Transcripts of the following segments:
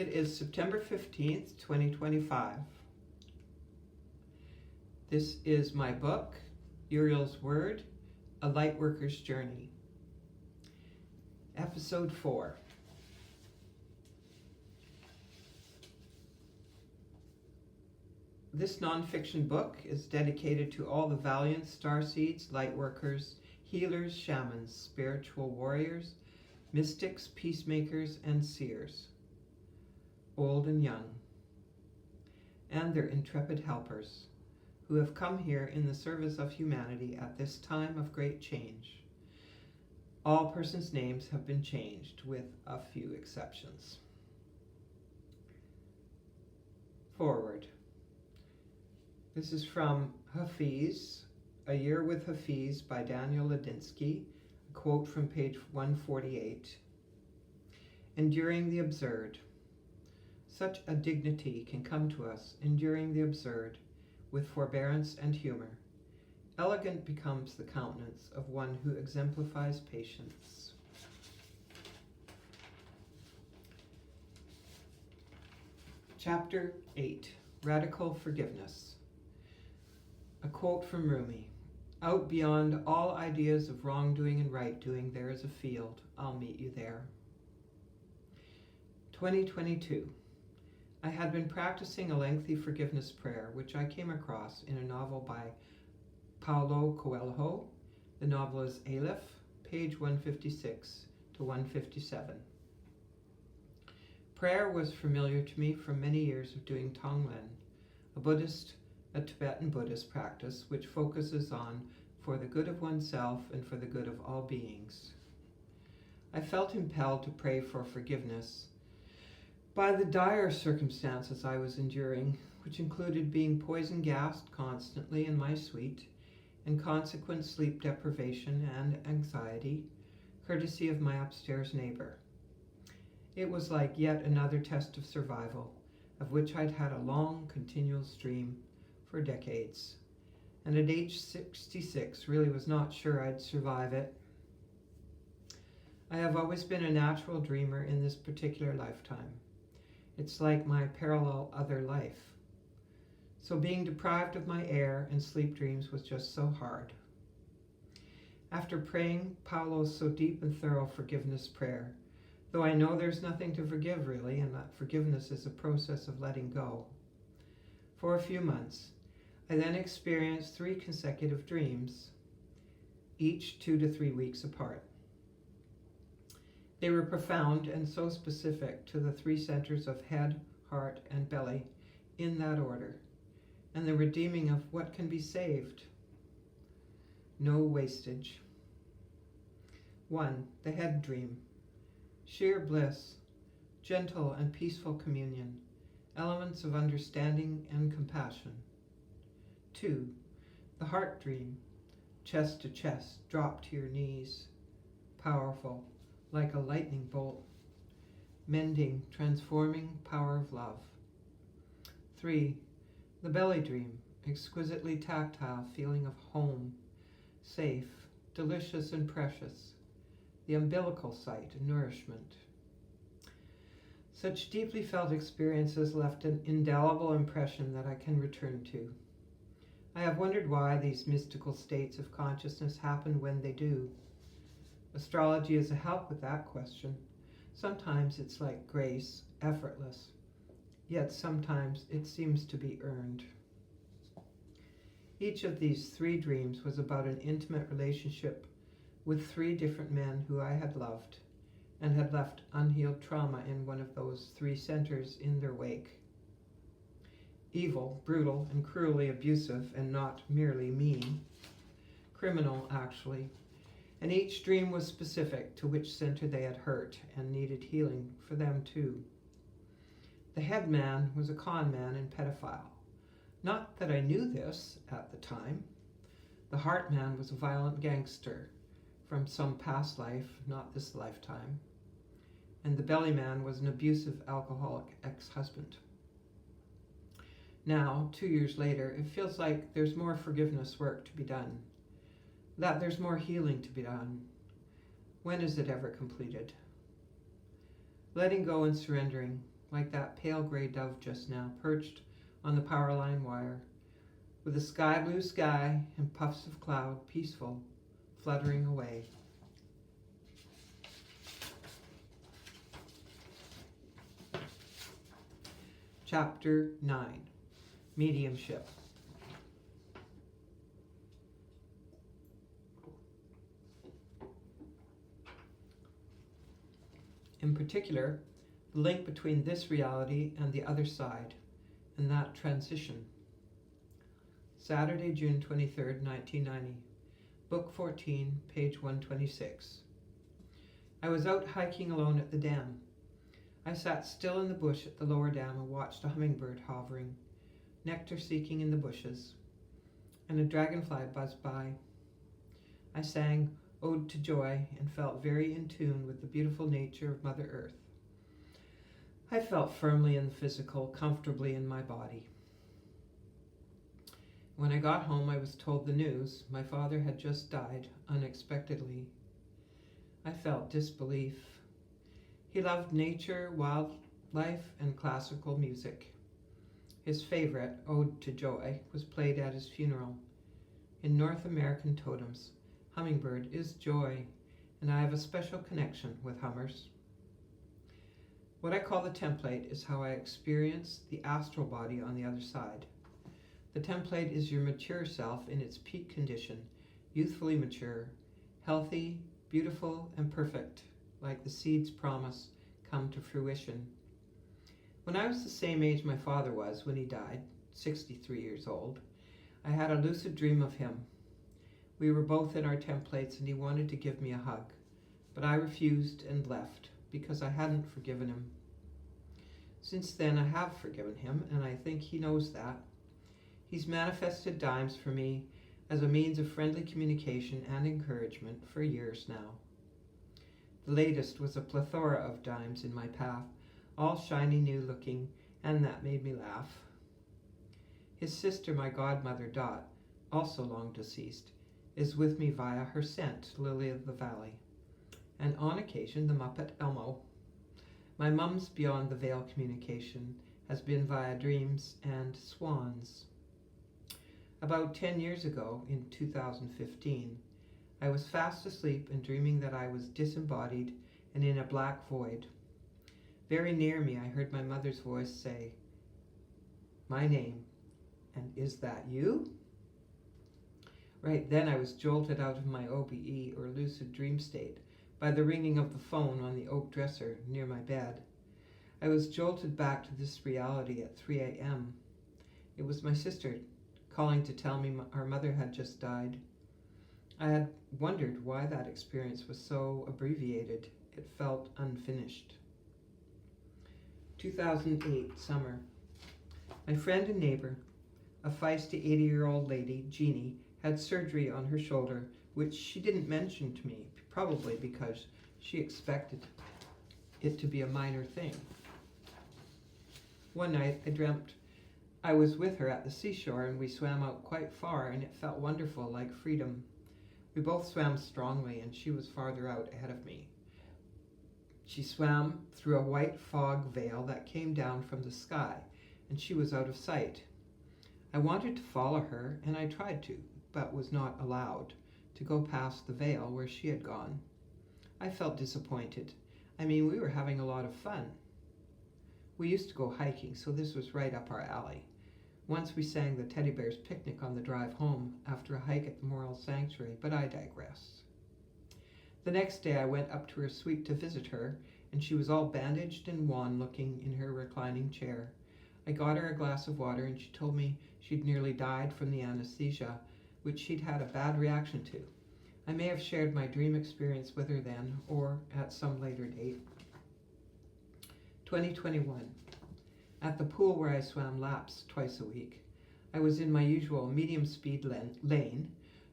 It is September 15th, 2025. This is my book, Uriel's Word, A Lightworker's Journey. Episode 4. This nonfiction book is dedicated to all the valiant starseeds, lightworkers, healers, shamans, spiritual warriors, mystics, peacemakers, and seers, old and young, and their intrepid helpers, who have come here in the service of humanity at this time of great change. All persons' names have been changed, with a few exceptions. Forward. This is from Hafiz, A Year with Hafiz by Daniel Ladinsky, a quote from page 148. Enduring the absurd. Such a dignity can come to us, enduring the absurd, with forbearance and humor. Elegant becomes the countenance of one who exemplifies patience. Chapter 8, Radical Forgiveness. A quote from Rumi. Out beyond all ideas of wrongdoing and right-doing, there is a field. I'll meet you there. 2022. I had been practicing a lengthy forgiveness prayer, which I came across in a novel by Paulo Coelho. The novel is Aleph, page 156 to 157. Prayer was familiar to me from many years of doing Tonglen, a Tibetan Buddhist practice which focuses on for the good of oneself and for the good of all beings. I felt impelled to pray for forgiveness by the dire circumstances I was enduring, which included being poison gassed constantly in my suite and consequent sleep deprivation and anxiety, courtesy of my upstairs neighbor. It was like yet another test of survival, of which I'd had a long, continual stream for decades, and at age 66 really was not sure I'd survive it. I have always been a natural dreamer in this particular lifetime. It's like my parallel other life. So being deprived of my air and sleep dreams was just so hard. After praying Paulo's so deep and thorough forgiveness prayer, though I know there's nothing to forgive really, and that forgiveness is a process of letting go, for a few months, I then experienced 3 consecutive dreams, each 2 to 3 weeks apart. They were profound and so specific to the 3 centers of head, heart, and belly, in that order, and the redeeming of what can be saved. No wastage. 1. The head dream. Sheer bliss, gentle and peaceful communion, elements of understanding and compassion. 2. The heart dream. Chest to chest, drop to your knees, powerful, like a lightning bolt, mending, transforming power of love. 3. The belly dream, exquisitely tactile feeling of home, safe, delicious and precious, the umbilical site and nourishment. Such deeply felt experiences left an indelible impression that I can return to. I have wondered why these mystical states of consciousness happen when they do. Astrology is a help with that question. Sometimes it's like grace, effortless, yet sometimes it seems to be earned. Each of these 3 dreams was about an intimate relationship with 3 different men who I had loved and had left unhealed trauma in one of those 3 centers in their wake. Evil, brutal, and cruelly abusive, and not merely mean. Criminal, actually. And each dream was specific to which center they had hurt and needed healing for them too. The head man was a con man and pedophile. Not that I knew this at the time. The heart man was a violent gangster from some past life, not this lifetime. And the belly man was an abusive alcoholic ex-husband. Now, 2 years later, it feels like there's more forgiveness work to be done, that there's more healing to be done. When is it ever completed? Letting go and surrendering, like that pale gray dove just now, perched on the power line wire, with the sky blue sky and puffs of cloud, peaceful, fluttering away. Chapter 9, Mediumship. In particular, the link between this reality and the other side, and that transition. Saturday, June 23rd, 1990. Book 14, page 126. I was out hiking alone at the dam. I sat still in the bush at the lower dam and watched a hummingbird hovering, nectar seeking in the bushes, and a dragonfly buzzed by. I sang Ode to Joy and felt very in tune with the beautiful nature of Mother Earth. I felt firmly in the physical, comfortably in my body. When I got home, I was told the news. My father had just died unexpectedly. I felt disbelief. He loved nature, wildlife, and classical music. His favorite, Ode to Joy, was played at his funeral. In North American totems, hummingbird is joy, and I have a special connection with hummers. What I call the template is how I experience the astral body on the other side. The template is your mature self in its peak condition, youthfully mature, healthy, beautiful, and perfect, like the seed's promise come to fruition. When I was the same age my father was when he died, 63 years old, I had a lucid dream of him. We were both in our templates and he wanted to give me a hug, but I refused and left because I hadn't forgiven him. Since then I have forgiven him, and I think he knows that. He's manifested dimes for me as a means of friendly communication and encouragement for years now. The latest was a plethora of dimes in my path, all shiny new looking, and that made me laugh. His sister, my godmother Dot, also long deceased, is with me via her scent, Lily of the Valley, and on occasion the Muppet Elmo. My mum's beyond the veil communication has been via dreams and swans. About 10 years ago, in 2015, I was fast asleep and dreaming that I was disembodied and in a black void. Very near me, I heard my mother's voice say, "My name, and is that you?" Right then I was jolted out of my OBE, or lucid dream state, by the ringing of the phone on the oak dresser near my bed. I was jolted back to this reality at 3 a.m. It was my sister calling to tell me our mother had just died. I had wondered why that experience was so abbreviated. It felt unfinished. 2008 summer. My friend and neighbor, a feisty 80-year-old lady, Jeannie, had surgery on her shoulder, which she didn't mention to me, probably because she expected it to be a minor thing. One night I dreamt I was with her at the seashore and we swam out quite far, and it felt wonderful, like freedom. We both swam strongly and she was farther out ahead of me. She swam through a white fog veil that came down from the sky, and she was out of sight. I wanted to follow her, and I tried to, but was not allowed to go past the veil where she had gone. I felt disappointed. I mean, we were having a lot of fun. We used to go hiking, so this was right up our alley. Once we sang the Teddy Bears Picnic on the drive home after a hike at the Moral Sanctuary, but I digress. The next day I went up to her suite to visit her, and she was all bandaged and wan-looking in her reclining chair. I got her a glass of water, and she told me she'd nearly died from the anesthesia, which she'd had a bad reaction to. I may have shared my dream experience with her then, or at some later date. 2021. At the pool where I swam laps twice a week, I was in my usual medium speed lane,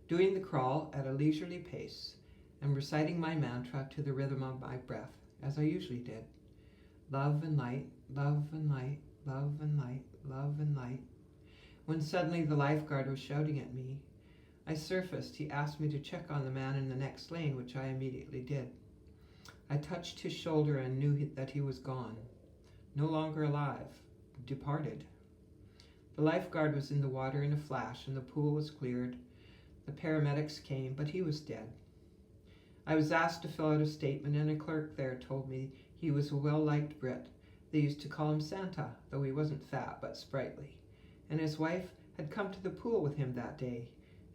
doing the crawl at a leisurely pace, and reciting my mantra to the rhythm of my breath, as I usually did. Love and light, love and light, love and light, love and light. When suddenly the lifeguard was shouting at me. I surfaced. He asked me to check on the man in the next lane, which I immediately did. I touched his shoulder and knew that he was gone. no longer alive, departed. The lifeguard was in the water in a flash, and the pool was cleared. The paramedics came, but he was dead. I was asked to fill out a statement, and a clerk there told me he was a well-liked Brit. They used to call him Santa, though he wasn't fat but sprightly. And his wife had come to the pool with him that day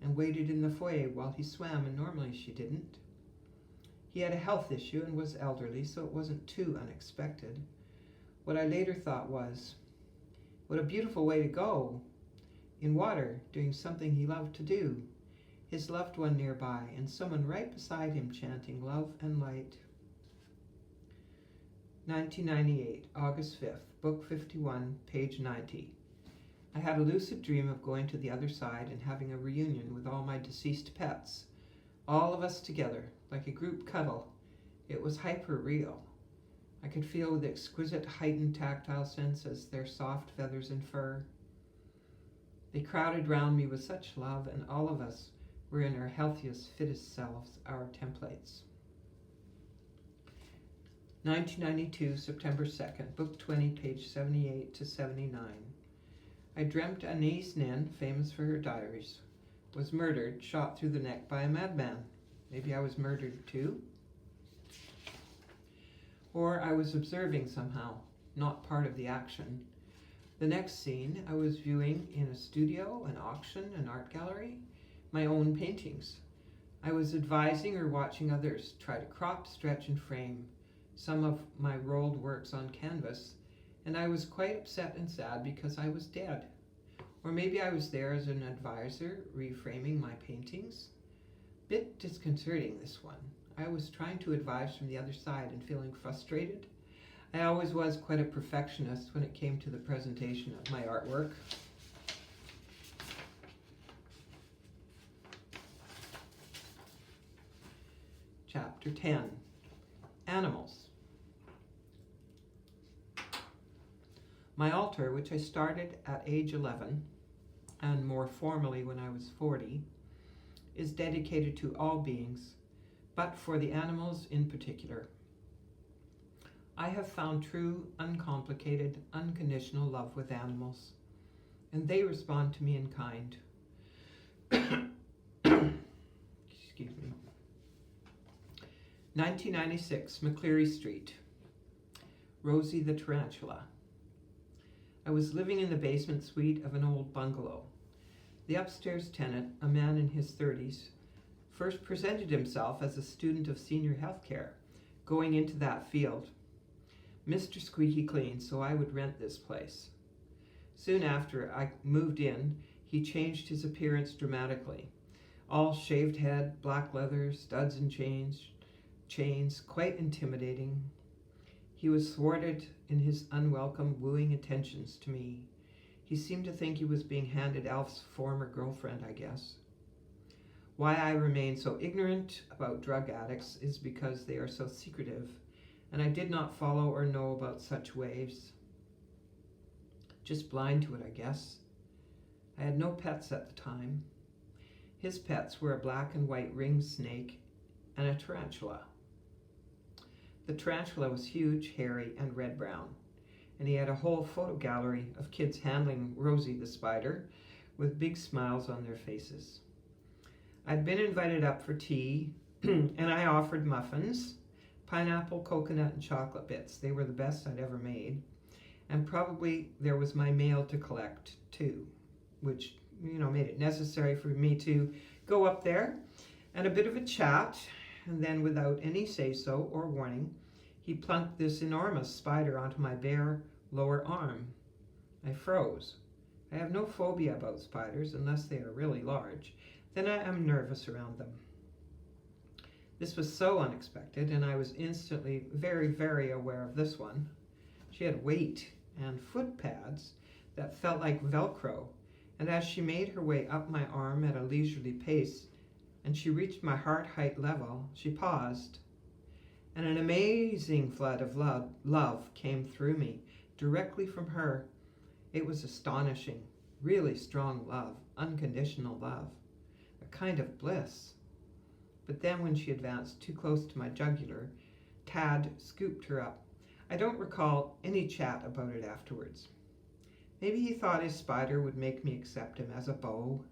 and waited in the foyer while he swam, and normally she didn't. He had a health issue and was elderly, so it wasn't too unexpected. What I later thought was, what a beautiful way to go, in water, doing something he loved to do. His loved one nearby, and someone right beside him chanting love and light. 1998, August 5th, Book 51, page 90. I had a lucid dream of going to the other side and having a reunion with all my deceased pets. All of us together, like a group cuddle. It was hyper-real. I could feel the exquisite heightened tactile senses, their soft feathers and fur. They crowded round me with such love, and all of us were in our healthiest, fittest selves, our templates. 1992, September 2nd, Book 20, page 78 to 79. I dreamt Anais Nin, famous for her diaries, was murdered, shot through the neck by a madman. Maybe I was murdered too? Or I was observing somehow, not part of the action. The next scene, I was viewing in a studio, an auction, an art gallery, my own paintings. I was advising or watching others try to crop, stretch, and frame some of my rolled works on canvas, and I was quite upset and sad because I was dead. Or maybe I was there as an advisor, reframing my paintings. Bit disconcerting, this one. I was trying to advise from the other side and feeling frustrated. I always was quite a perfectionist when it came to the presentation of my artwork. Chapter 10, Animals. My altar, which I started at age 11, and more formally when I was 40, is dedicated to all beings, but for the animals in particular. I have found true, uncomplicated, unconditional love with animals, and they respond to me in kind. Excuse me. 1996, McCleary Street. Rosie the Tarantula. I was living in the basement suite of an old bungalow. The upstairs tenant, a man in his 30s, first presented himself as a student of senior healthcare, going into that field. Mr. Squeaky Clean, so I would rent this place. Soon after I moved in, he changed his appearance dramatically. All shaved head, black leather, studs and chains, quite intimidating. He was thwarted in his unwelcome wooing attentions to me. He seemed to think he was being handed Alf's former girlfriend, I guess. Why I remain so ignorant about drug addicts is because they are so secretive, and I did not follow or know about such waves. Just blind to it, I guess. I had no pets at the time. His pets were a black and white ringed snake and a tarantula. The tarantula was huge, hairy, and red-brown, and he had a whole photo gallery of kids handling Rosie the spider with big smiles on their faces. I'd been invited up for tea, and I offered muffins, pineapple, coconut, and chocolate bits. They were the best I'd ever made. And probably there was my mail to collect, too, which, made it necessary for me to go up there and a bit of a chat. And then, without any say-so or warning, he plunked this enormous spider onto my bare lower arm. I froze. I have no phobia about spiders unless they are really large. Then I am nervous around them. This was so unexpected, and I was instantly very, very aware of this one. She had weight and foot pads that felt like Velcro, and as she made her way up my arm at a leisurely pace, and she reached my heart height level, she paused, and an amazing flood of love came through me, directly from her. It was astonishing, really strong love, unconditional love, a kind of bliss. But then when she advanced too close to my jugular, Tad scooped her up. I don't recall any chat about it afterwards. Maybe he thought his spider would make me accept him as a beau.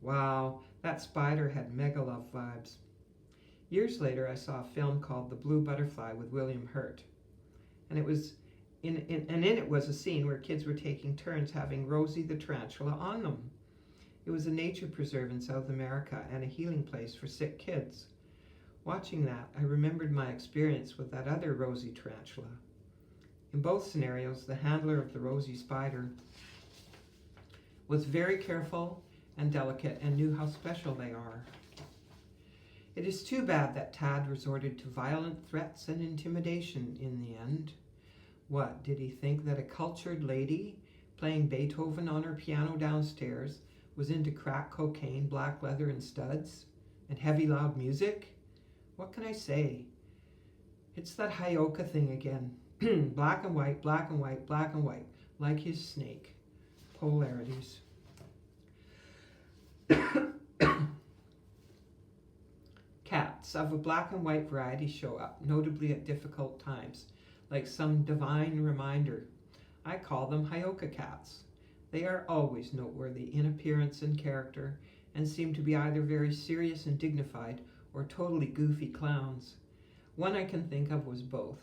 Wow, that spider had mega love vibes. Years later, I saw a film called The Blue Butterfly with William Hurt. And it was in it was a scene where kids were taking turns having Rosie the tarantula on them. It was a nature preserve in South America and a healing place for sick kids. Watching that, I remembered my experience with that other Rosie tarantula. In both scenarios, the handler of the Rosie spider was very careful and delicate and knew how special they are. It is too bad that Tad resorted to violent threats and intimidation in the end. What, did he think that a cultured lady playing Beethoven on her piano downstairs was into crack cocaine, black leather and studs, and heavy loud music? What can I say? It's that Hyoka thing again. Black and white, black and white, black and white, like his snake. Polarities. Cats of a black and white variety show up, notably at difficult times, like some divine reminder. I call them Hyoka cats. They are always noteworthy in appearance and character, and seem to be either very serious and dignified, or totally goofy clowns. One I can think of was both.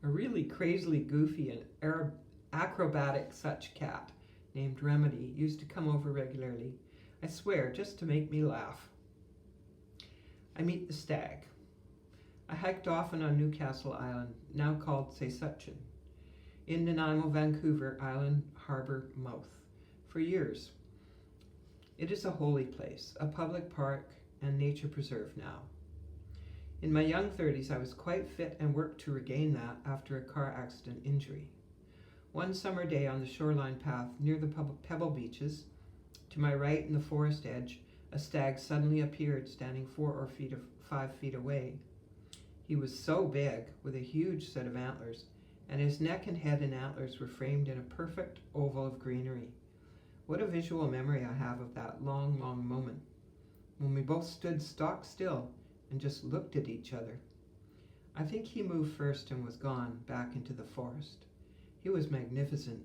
A really crazily goofy and acrobatic such cat, named Remedy, used to come over regularly, I swear, just to make me laugh. I meet the stag. I hiked often on Newcastle Island, now called Sesuchin, in Nanaimo, Vancouver Island Harbor mouth, for years. It is a holy place, a public park and nature preserve now. In my young 30s, I was quite fit and worked to regain that after a car accident injury. One summer day on the shoreline path near the pebble beaches, to my right in the forest edge, a stag suddenly appeared, standing 4 or 5 feet away. He was so big, with a huge set of antlers, and his neck and head and antlers were framed in a perfect oval of greenery. What a visual memory I have of that long, long moment, when we both stood stock still and just looked at each other. I think he moved first and was gone back into the forest. He was magnificent.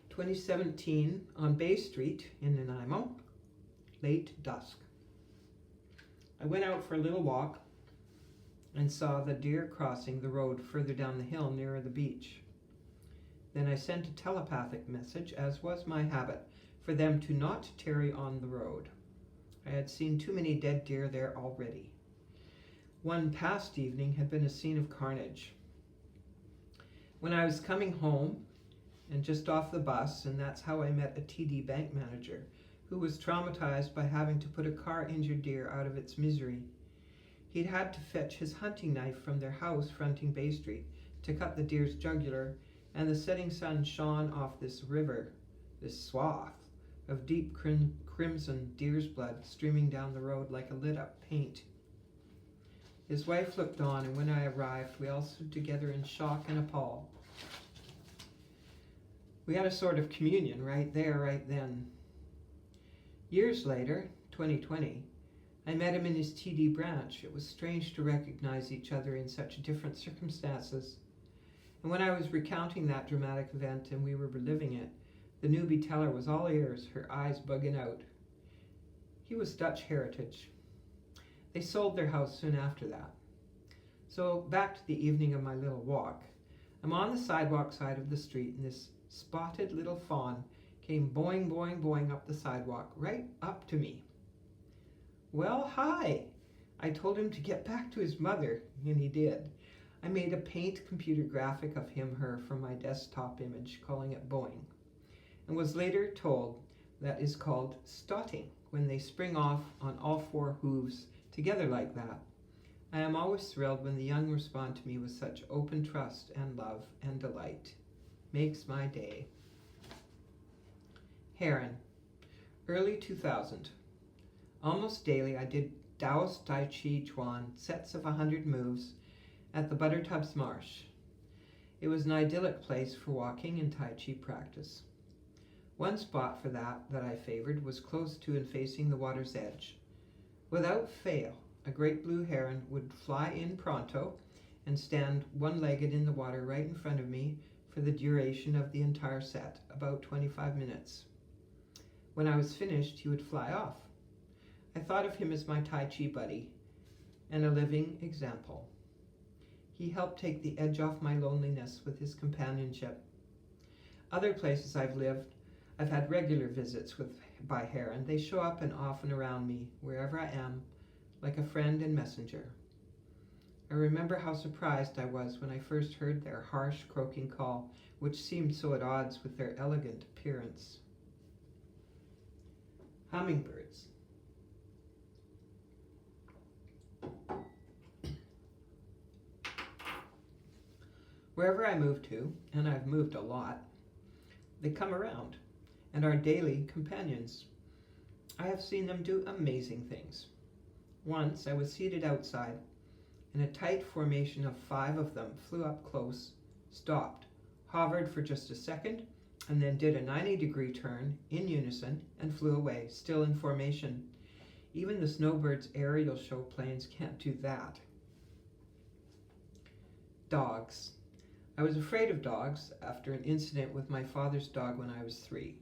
2017, on Bay Street in Nanaimo, late dusk. I went out for a little walk and saw the deer crossing the road further down the hill nearer the beach. Then I sent a telepathic message, as was my habit, for them to not tarry on the road. I had seen too many dead deer there already. One past evening had been a scene of carnage. When I was coming home and just off the bus, and that's how I met a TD bank manager who was traumatized by having to put a car-injured deer out of its misery. He'd had to fetch his hunting knife from their house fronting Bay Street to cut the deer's jugular, and the setting sun shone off this river, this swath of deep crimson deer's blood streaming down the road like a lit-up paint. His wife looked on, and when I arrived, we all stood together in shock and appall. We had a sort of communion right there, right then. Years later, 2020, I met him in his TD branch. It was strange to recognize each other in such different circumstances. And when I was recounting that dramatic event and we were reliving it, the newbie teller was all ears, her eyes bugging out. He was Dutch heritage. They sold their house soon after that. So back to the evening of my little walk. I'm on the sidewalk side of the street, and this spotted little fawn came boing, boing, boing up the sidewalk, right up to me. Well, hi! I told him to get back to his mother, and he did. I made a paint computer graphic of him/her from my desktop image, calling it Boing, and was later told that is called stotting, when they spring off on all 4 hooves together like that. I am always thrilled when the young respond to me with such open trust and love and delight. Makes my day. Heron, early 2000. Almost daily I did Taoist Tai Chi Chuan, sets of 100 moves, at the Buttertubs Marsh. It was an idyllic place for walking and Tai Chi practice. One spot for that I favored was close to and facing the water's edge. Without fail, a great blue heron would fly in pronto and stand one-legged in the water right in front of me for the duration of the entire set, about 25 minutes. When I was finished, he would fly off. I thought of him as my Tai Chi buddy and a living example. He helped take the edge off my loneliness with his companionship. Other places I've lived, I've had regular visits by heron. They show up and often around me, wherever I am, like a friend and messenger. I remember how surprised I was when I first heard their harsh, croaking call, which seemed so at odds with their elegant appearance. Hummingbirds. Wherever I move to, and I've moved a lot, they come around and are daily companions. I have seen them do amazing things. Once I was seated outside, and a tight formation of 5 of them flew up close, stopped, hovered for just a second, and then did a 90-degree turn in unison and flew away, still in formation. Even the snowbird's aerial show planes can't do that. Dogs. I was afraid of dogs after an incident with my father's dog when I was 3.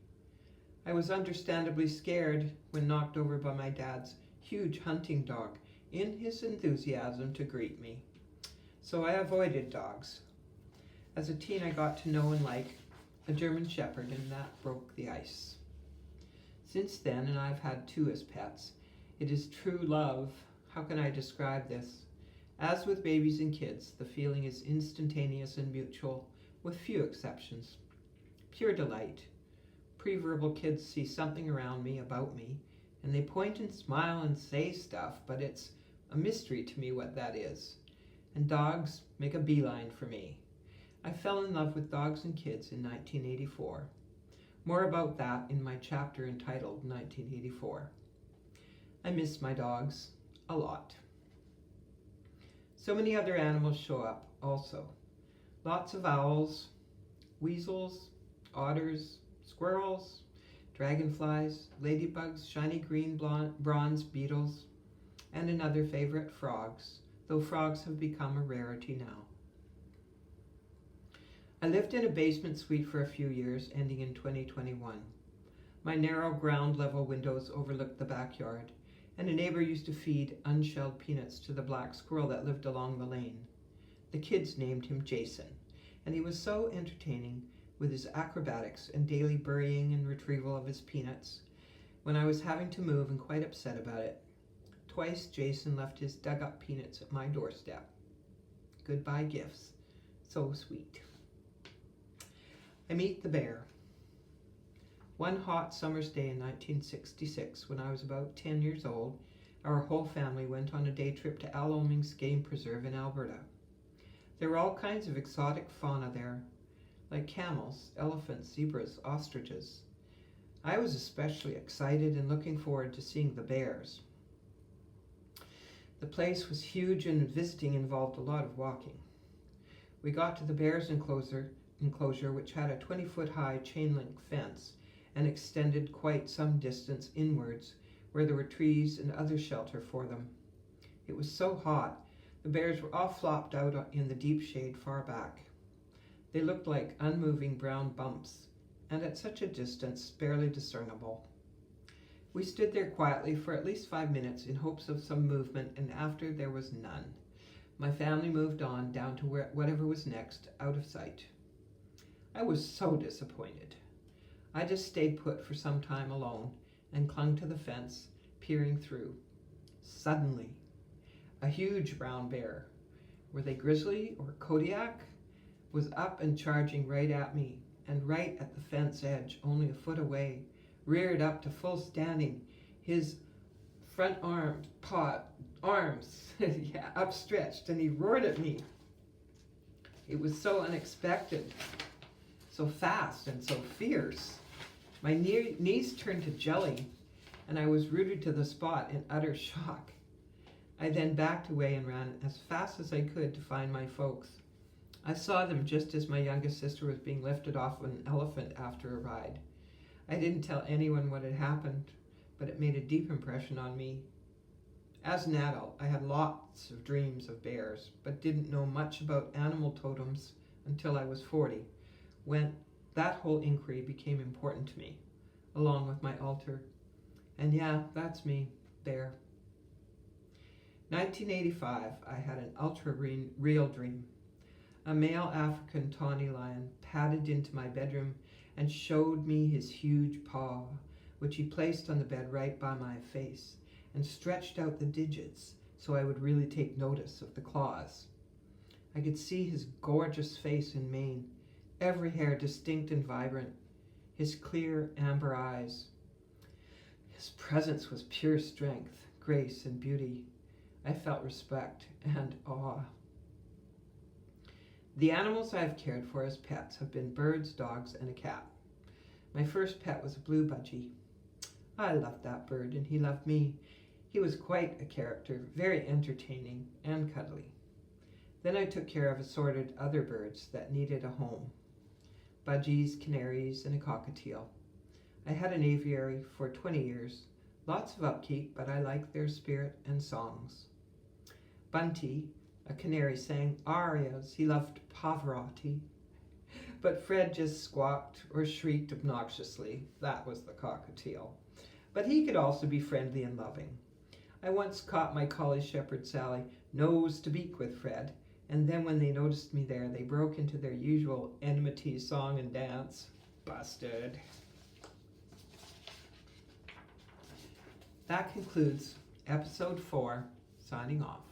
I was understandably scared when knocked over by my dad's huge hunting dog in his enthusiasm to greet me. So I avoided dogs. As a teen, I got to know and like a German Shepherd, and that broke the ice. Since then, and I've had 2 as pets, it is true love. How can I describe this? As with babies and kids, the feeling is instantaneous and mutual, with few exceptions. Pure delight. Pre-verbal kids see something around me, about me, and they point and smile and say stuff, but it's a mystery to me what that is. And dogs make a beeline for me. I fell in love with dogs and kids in 1984. More about that in my chapter entitled 1984. I miss my dogs a lot. So many other animals show up also. Lots of owls, weasels, otters, squirrels, dragonflies, ladybugs, shiny green bronze beetles, and another favorite, frogs, though frogs have become a rarity now. I lived in a basement suite for a few years, ending in 2021. My narrow ground-level windows overlooked the backyard, and a neighbor used to feed unshelled peanuts to the black squirrel that lived along the lane. The kids named him Jason, and he was so entertaining with his acrobatics and daily burying and retrieval of his peanuts when I was having to move and quite upset about it. Twice Jason left his dug-up peanuts at my doorstep. Goodbye gifts. So sweet. I meet the bear. One hot summer's day in 1966, when I was about 10 years old, our whole family went on a day trip to Aloming's Game Preserve in Alberta. There were all kinds of exotic fauna there, like camels, elephants, zebras, ostriches. I was especially excited and looking forward to seeing the bears. The place was huge and visiting involved a lot of walking. We got to the bears' enclosure, which had a 20-foot-high chain-link fence and extended quite some distance inwards, where there were trees and other shelter for them. It was so hot, the bears were all flopped out in the deep shade far back. They looked like unmoving brown bumps, and at such a distance, barely discernible. We stood there quietly for at least 5 minutes in hopes of some movement, and after there was none. My family moved on down to whatever was next, out of sight. I was so disappointed. I just stayed put for some time alone and clung to the fence, peering through. Suddenly, a huge brown bear, were they grizzly or Kodiak, was up and charging right at me, and right at the fence edge, only a foot away, reared up to full standing, his front arms upstretched, and he roared at me. It was so unexpected, so fast and so fierce. My knees turned to jelly, and I was rooted to the spot in utter shock. I then backed away and ran as fast as I could to find my folks. I saw them just as my youngest sister was being lifted off an elephant after a ride. I didn't tell anyone what had happened, but it made a deep impression on me. As an adult, I had lots of dreams of bears, but didn't know much about animal totems until I was 40, when that whole inquiry became important to me, along with my altar. And yeah, that's me, bear. 1985, I had an ultra-real dream. A male African tawny lion padded into my bedroom and showed me his huge paw, which he placed on the bed right by my face, and stretched out the digits so I would really take notice of the claws. I could see his gorgeous face and mane, every hair distinct and vibrant, his clear amber eyes. His presence was pure strength, grace, and beauty. I felt respect and awe. The animals I've cared for as pets have been birds, dogs, and a cat. My first pet was a blue budgie. I loved that bird, and he loved me. He was quite a character, very entertaining and cuddly. Then I took care of assorted other birds that needed a home. Budgies, canaries, and a cockatiel. I had an aviary for 20 years. Lots of upkeep, but I liked their spirit and songs. Bunty, a canary, sang arias. He loved Pavarotti. But Fred just squawked or shrieked obnoxiously. That was the cockatiel. But he could also be friendly and loving. I once caught my collie shepherd Sally nose to beak with Fred, and then when they noticed me there, they broke into their usual enmity song and dance. Busted. That concludes episode 4, signing off.